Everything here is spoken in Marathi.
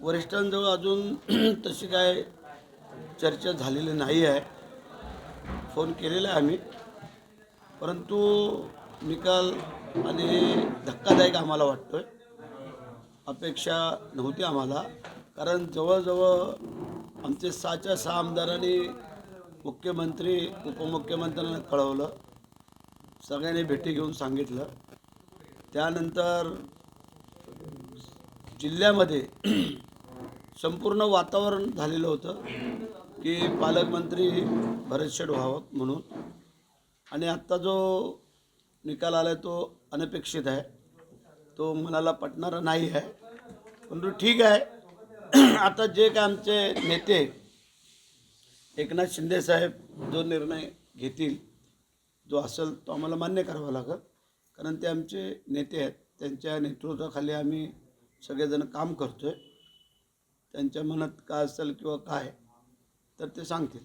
वरिष्ठांजवळ अजून तशी काय चर्चा झालेली नाही आहे. फोन केलेला आहे आम्ही, परंतु निकाल आणि धक्कादायक आम्हाला वाटतो आहे. अपेक्षा नव्हती आम्हाला, कारण जवळजवळ आमचे 6च्या 6 आमदारांनी मुख्यमंत्री उपमुख्यमंत्र्यांना कळवलं, सगळ्यांनी भेटी घेऊन सांगितलं. त्यानंतर जिल्ह्यामध्ये संपूर्ण वातावरण झालेलं होतं की पालकमंत्री भरतशेठ व्हावं म्हणून. आणि आत्ता जो निकाल आला तो अनपेक्षित आहे, तो मनाला पटणारा नाही आहे. परंतु ठीक आहे, आता जे काय आमचे नेते एकनाथ शिंदेसाहेब जो निर्णय घेतील, जो असेल तो आम्हाला मान्य करावा लागेल, कारण ते आमचे नेते आहेत. त्यांच्या नेतृत्वाखाली आम्ही सगळेजण काम करतो आहे. त्यांच्या मनात काय असेल किंवा काय तर ते सांगतील.